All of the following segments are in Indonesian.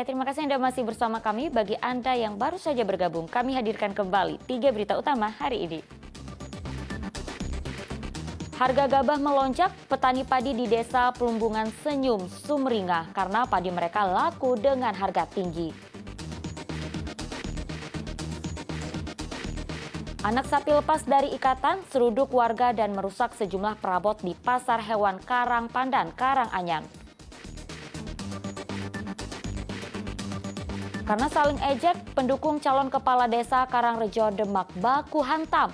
Ya, terima kasih Anda masih bersama kami. Bagi Anda yang baru saja bergabung, kami hadirkan kembali 3 berita utama hari ini. Harga gabah melonjak, petani padi di Desa Plumbungan senyum sumringah karena padi mereka laku dengan harga tinggi. Anak sapi lepas dari ikatan, seruduk warga dan merusak sejumlah perabot di Pasar Hewan Karangpandan, Karanganyar. Karena saling ejek, pendukung calon kepala desa Karangrejo Demak baku hantam.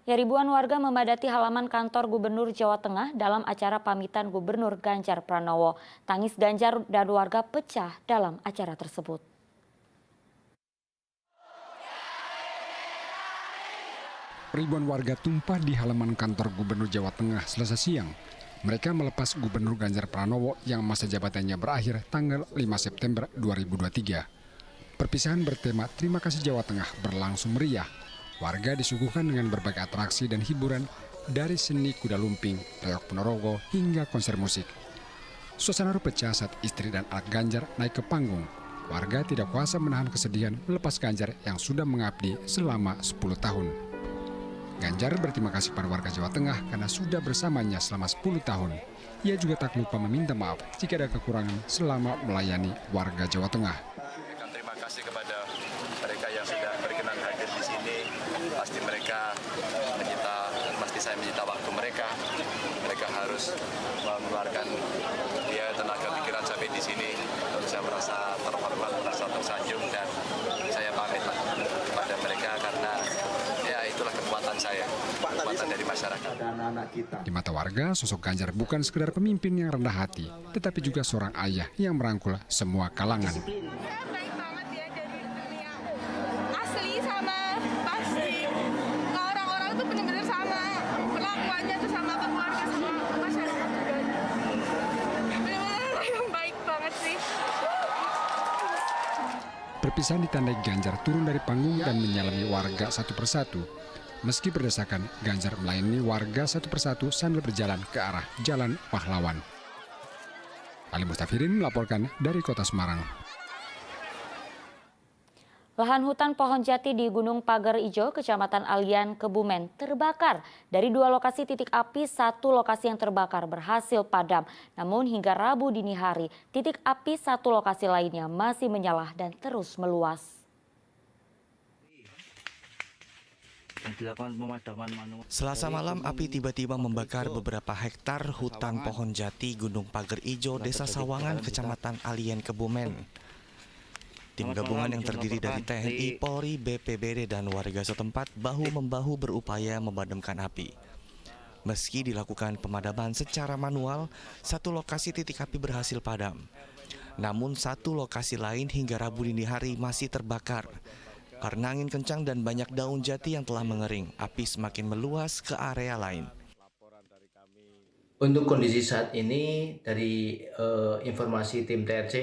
Ya, ribuan warga memadati halaman kantor Gubernur Jawa Tengah dalam acara pamitan Gubernur Ganjar Pranowo. Tangis Ganjar dan warga pecah dalam acara tersebut. Ribuan warga tumpah di halaman kantor Gubernur Jawa Tengah Selasa siang. Mereka melepas Gubernur Ganjar Pranowo yang masa jabatannya berakhir tanggal 5 September 2023. Perpisahan bertema Terima Kasih Jawa Tengah berlangsung meriah. Warga disuguhkan dengan berbagai atraksi dan hiburan dari seni kuda lumping, reok ponorogo, hingga konser musik. Suasana pecah saat istri dan anak Ganjar naik ke panggung. Warga tidak kuasa menahan kesedihan melepas Ganjar yang sudah mengabdi selama 10 tahun. Ganjar berterima kasih pada warga Jawa Tengah karena sudah bersamanya selama 10 tahun. Ia juga tak lupa meminta maaf jika ada kekurangan selama melayani warga Jawa Tengah. Terima kasih kepada mereka yang sudah berkenan hadir di sini. Pasti saya menyita waktu mereka. Mereka harus mengeluarkan tenaga pikiran sampai di sini. Saya merasa terhormat, merasa tersanjung, dan saya pamit kepada mereka karena itulah kekuatan saya, kekuatan dari masyarakat. Di mata warga, sosok Ganjar bukan sekedar pemimpin yang rendah hati, tetapi juga seorang ayah yang merangkul semua kalangan. Baik banget ya dari dunia asli sama pasti. Ke orang-orang tuh benar-benar sama, perlakuannya tuh sama ke keluarga, sama masyarakat juga. Benar-benar yang baik banget sih. Perpisahan ditandai Ganjar turun dari panggung dan menyalami warga satu persatu. Meski berdesakan, Ganjar melayani warga satu persatu sambil berjalan ke arah Jalan Pahlawan. Ali Mustafirin melaporkan dari Kota Semarang. Lahan hutan pohon jati di Gunung Pager Ijo, Kecamatan Alian, Kebumen terbakar. Dari 2 lokasi titik api, 1 lokasi yang terbakar berhasil padam. Namun hingga Rabu dini hari, titik api 1 lokasi lainnya masih menyala dan terus meluas. Selasa malam, api tiba-tiba membakar beberapa hektar hutan pohon jati Gunung Pager Ijo, Desa Sawangan, Kecamatan Alian, Kebumen. Tim gabungan yang terdiri dari TNI, Polri, BPBD, dan warga setempat bahu-membahu berupaya memadamkan api. Meski dilakukan pemadaman secara manual, 1 lokasi titik api berhasil padam. Namun 1 lokasi lain hingga Rabu dini hari masih terbakar. Karena angin kencang dan banyak daun jati yang telah mengering, api semakin meluas ke area lain. Untuk kondisi saat ini dari informasi tim TRC,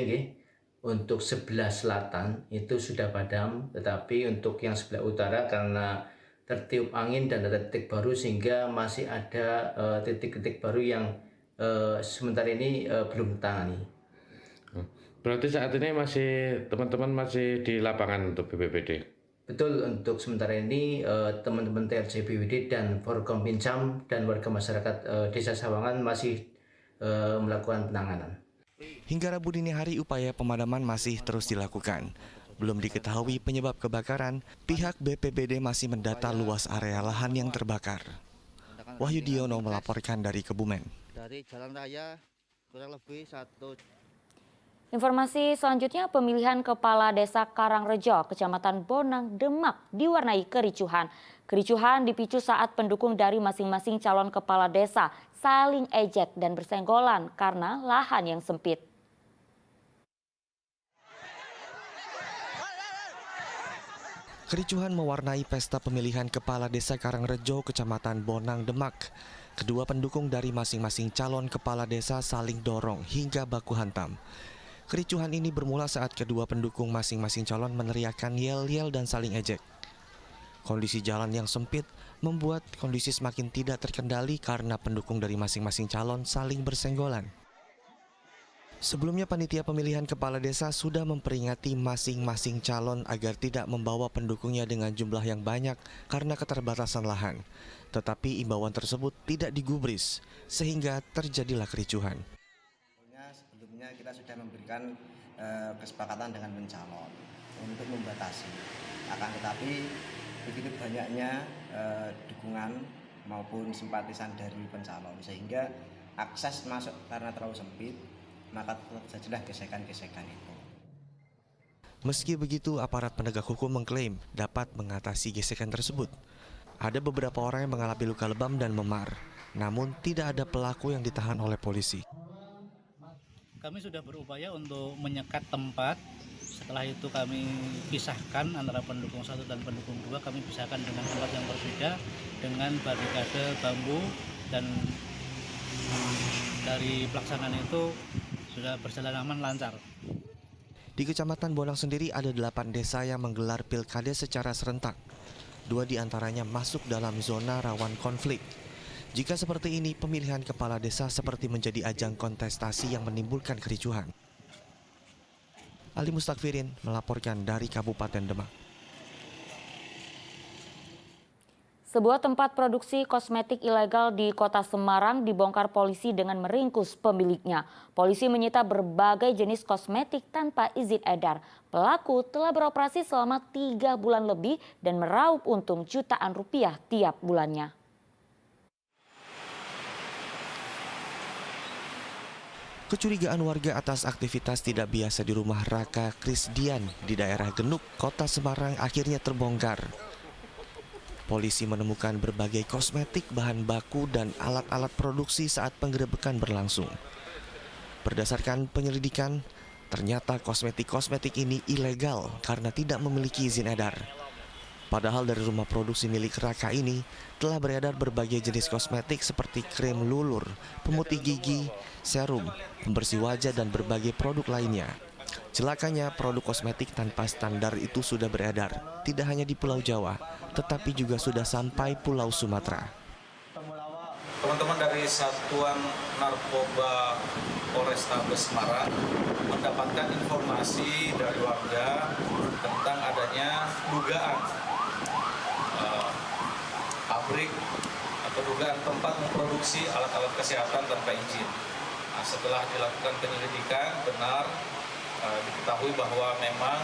untuk sebelah selatan itu sudah padam, tetapi untuk yang sebelah utara karena tertiup angin dan ada titik baru sehingga masih ada titik-titik baru yang sementara ini belum ditangani. Berarti saat ini teman-teman masih di lapangan untuk BPBD? Betul, untuk sementara ini teman-teman TRC BPBD dan Forkompinjam dan warga masyarakat Desa Sawangan masih melakukan penanganan. Hingga Rabu dini hari upaya pemadaman masih terus dilakukan. Belum diketahui penyebab kebakaran, pihak BPBD masih mendata luas area lahan yang terbakar. Wahyu Diono melaporkan dari Kebumen. Dari jalan raya kurang lebih 1. Informasi selanjutnya, pemilihan Kepala Desa Karangrejo, Kecamatan Bonang, Demak diwarnai kericuhan. Kericuhan dipicu saat pendukung dari masing-masing calon kepala desa saling ejek dan bersenggolan karena lahan yang sempit. Kericuhan mewarnai pesta pemilihan Kepala Desa Karangrejo, Kecamatan Bonang, Demak. Kedua pendukung dari masing-masing calon kepala desa saling dorong hingga baku hantam. Kericuhan ini bermula saat kedua pendukung masing-masing calon meneriakkan yel-yel dan saling ejek. Kondisi jalan yang sempit membuat kondisi semakin tidak terkendali karena pendukung dari masing-masing calon saling bersenggolan. Sebelumnya panitia pemilihan kepala desa sudah memperingati masing-masing calon agar tidak membawa pendukungnya dengan jumlah yang banyak karena keterbatasan lahan. Tetapi imbauan tersebut tidak digubris sehingga terjadilah kericuhan. Sebelumnya kita sudah memberikan kesepakatan dengan pencalon untuk membatasi. Akan tetapi begitu banyaknya dukungan maupun simpatisan dari pencalon sehingga akses masuk karena terlalu sempit, maka terjadilah gesekan-gesekan itu. Meski begitu, aparat penegak hukum mengklaim dapat mengatasi gesekan tersebut. Ada beberapa orang yang mengalami luka lebam dan memar, namun tidak ada pelaku yang ditahan oleh polisi. Kami sudah berupaya untuk menyekat tempat. Setelah itu kami pisahkan antara pendukung 1 dan pendukung 2. Kami pisahkan dengan tempat yang berbeda dengan barikade bambu, dan dari pelaksanaan itu sudah berjalan aman lancar. Di Kecamatan Bonang sendiri ada 8 desa yang menggelar pilkada secara serentak. 2 diantaranya masuk dalam zona rawan konflik. Jika seperti ini, pemilihan kepala desa seperti menjadi ajang kontestasi yang menimbulkan kericuhan. Ali Mustakfirin melaporkan dari Kabupaten Demak. Sebuah tempat produksi kosmetik ilegal di Kota Semarang dibongkar polisi dengan meringkus pemiliknya. Polisi menyita berbagai jenis kosmetik tanpa izin edar. Pelaku telah beroperasi selama 3 bulan lebih dan meraup untung jutaan rupiah tiap bulannya. Kecurigaan warga atas aktivitas tidak biasa di rumah Raka Krisdian di daerah Genuk, Kota Semarang akhirnya terbongkar. Polisi menemukan berbagai kosmetik, bahan baku, dan alat-alat produksi saat penggerebekan berlangsung. Berdasarkan penyelidikan, ternyata kosmetik-kosmetik ini ilegal karena tidak memiliki izin edar. Padahal dari rumah produksi milik Raka ini telah beredar berbagai jenis kosmetik seperti krim lulur, pemutih gigi, serum, pembersih wajah, dan berbagai produk lainnya. Celakanya, produk kosmetik tanpa standar itu sudah beredar, tidak hanya di Pulau Jawa, tetapi juga sudah sampai Pulau Sumatera. Teman-teman dari Satuan Narkoba Polrestabes Semarang mendapatkan informasi dari warga tentang adanya dugaan pabrik atau dugaan tempat memproduksi alat-alat kesehatan tanpa izin. Nah, setelah dilakukan penyelidikan, benar diketahui bahwa memang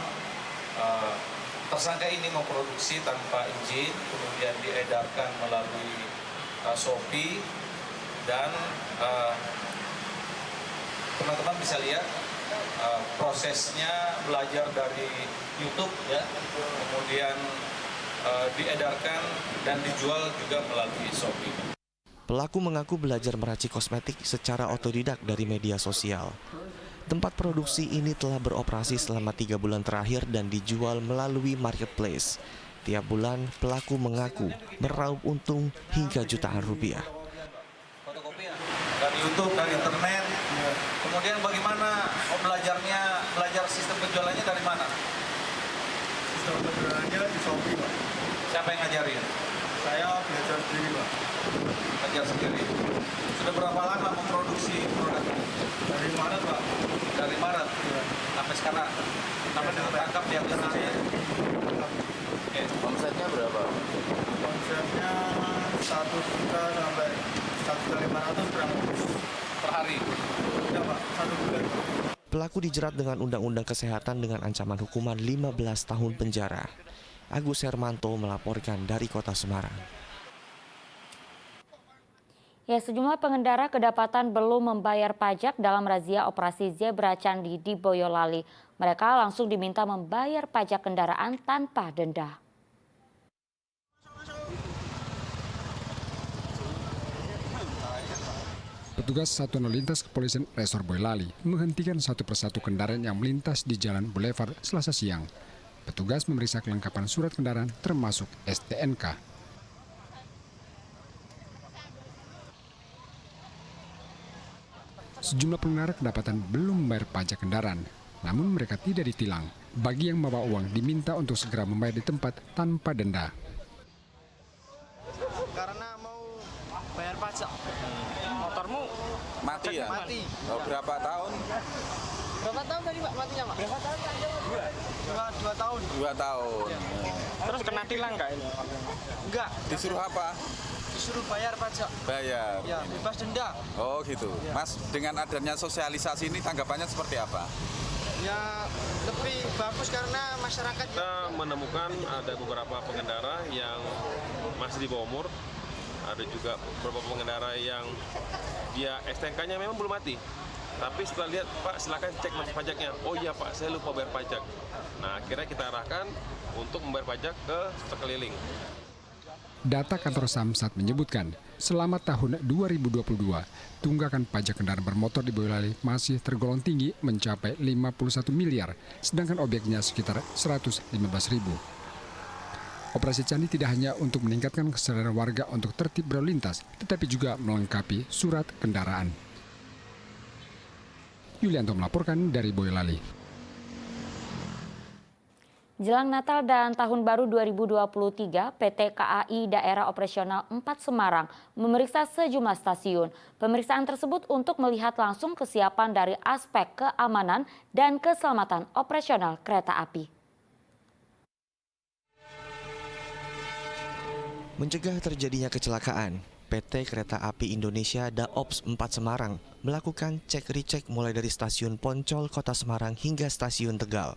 tersangka ini memproduksi tanpa izin, kemudian diedarkan melalui Shopee, dan teman-teman bisa lihat prosesnya belajar dari YouTube, ya, kemudian diedarkan dan dijual juga melalui Shopee. Pelaku mengaku belajar meracik kosmetik secara otodidak dari media sosial. Tempat produksi ini telah beroperasi selama 3 bulan terakhir dan dijual melalui marketplace. Tiap bulan pelaku mengaku meraup untung hingga jutaan rupiah. Dari YouTube, dari internet, kemudian bagaimana belajar sistem penjualannya dari mana? Sistem penjualannya di Shopee, Pak. Siapa yang ngajarin? Saya belajar sendiri, Pak. Belajar sendiri. Sudah berapa lama memproduksi produk? Dari Maret, Pak. Dari Maret? Ya. Sampai sekarang? Sampai ditangkap di akhirnya? Oke. Omsetnya berapa? Omsetnya 1 juta sampai 1.500.000 per hari. Ya, Pak. 1 bulan. Pelaku dijerat dengan Undang-Undang Kesehatan dengan ancaman hukuman 15 tahun penjara. Agus Hermanto melaporkan dari Kota Semarang. Ya, sejumlah pengendara kedapatan belum membayar pajak dalam razia operasi Zebra Candi di Boyolali. Mereka langsung diminta membayar pajak kendaraan tanpa denda. Petugas Satuan Lalu Lintas Kepolisian Resor Boyolali menghentikan satu persatu kendaraan yang melintas di Jalan Boulevard Selasa siang. Petugas memeriksa kelengkapan surat kendaraan termasuk STNK. Sejumlah pengendara kedapatan belum membayar pajak kendaraan, namun mereka tidak ditilang. Bagi yang membawa uang diminta untuk segera membayar di tempat tanpa denda. Mati ya? Mati. Oh, berapa tahun? Berapa tahun tadi Pak matinya Pak? Berapa tahun Pak? 2 tahun. 2 tahun. Terus kena tilang nggak ini? Enggak. Disuruh apa? Disuruh bayar pajak. Bayar. Ya, bebas denda. Oh gitu. Mas, dengan adanya sosialisasi ini tanggapannya seperti apa? Ya, lebih bagus karena masyarakat kita menemukan ada beberapa pengendara yang masih di bawah umur, ada juga beberapa pengendara yang dia STNK-nya memang belum mati, tapi setelah lihat, Pak silakan cek motif pajaknya. Oh iya Pak, saya lupa bayar pajak. Nah akhirnya kita arahkan untuk membayar pajak ke sekeliling. Data kantor Samsat menyebutkan, selama tahun 2022, tunggakan pajak kendaraan bermotor di Boyolali masih tergolong tinggi mencapai 51 miliar, sedangkan objeknya sekitar 115 ribu. Operasi Candi tidak hanya untuk meningkatkan kesadaran warga untuk tertib berlalu lintas, tetapi juga melengkapi surat kendaraan. Yulianto melaporkan dari Boyolali. Jelang Natal dan Tahun Baru 2023, PT KAI Daerah Operasional 4 Semarang memeriksa sejumlah stasiun. Pemeriksaan tersebut untuk melihat langsung kesiapan dari aspek keamanan dan keselamatan operasional kereta api. Mencegah terjadinya kecelakaan, PT Kereta Api Indonesia Daops 4 Semarang melakukan cek-recek mulai dari stasiun Poncol, Kota Semarang hingga stasiun Tegal.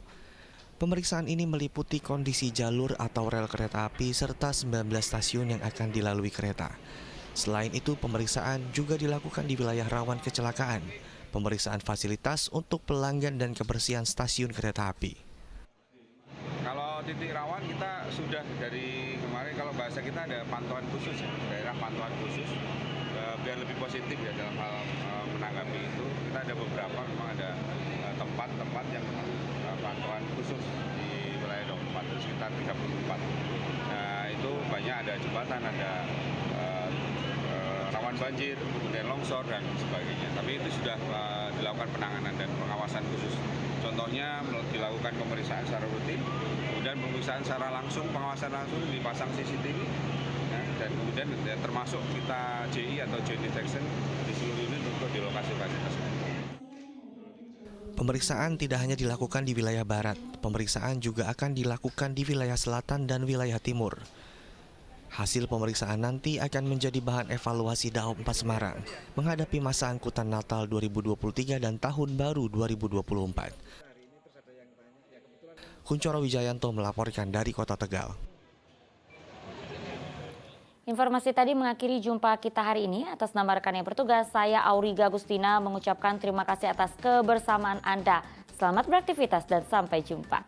Pemeriksaan ini meliputi kondisi jalur atau rel kereta api serta 19 stasiun yang akan dilalui kereta. Selain itu, pemeriksaan juga dilakukan di wilayah rawan kecelakaan, pemeriksaan fasilitas untuk pelanggan dan kebersihan stasiun kereta api. Kalau titik rawan kita sudah dari kemarin, kalau bahasa kita ada pantauan khusus ya, daerah pantauan khusus biar lebih positif ya dalam hal menanggapi itu. Kita ada beberapa, memang ada tempat-tempat yang memang pantauan khusus di wilayah 24 itu sekitar 34. Nah itu banyak ada jembatan, ada rawan banjir, kemudian longsor dan sebagainya. Tapi itu sudah dilakukan penanganan dan pengawasan khusus. Contohnya dilakukan pemeriksaan secara rutin, kemudian pemeriksaan secara langsung, pengawasan langsung dipasang CCTV, ya, dan kemudian ya, termasuk kita JI atau Joint Detection di seluruh unit untuk di lokasi-lokasi tersebut. Pemeriksaan tidak hanya dilakukan di wilayah barat, pemeriksaan juga akan dilakukan di wilayah selatan dan wilayah timur. Hasil pemeriksaan nanti akan menjadi bahan evaluasi Daops 4 Semarang menghadapi masa angkutan Natal 2023 dan Tahun Baru 2024. Kuncoro Wijayanto melaporkan dari Kota Tegal. Informasi tadi mengakhiri jumpa kita hari ini. Atas nama rekan yang bertugas, saya Auriga Agustina mengucapkan terima kasih atas kebersamaan Anda. Selamat beraktivitas dan sampai jumpa.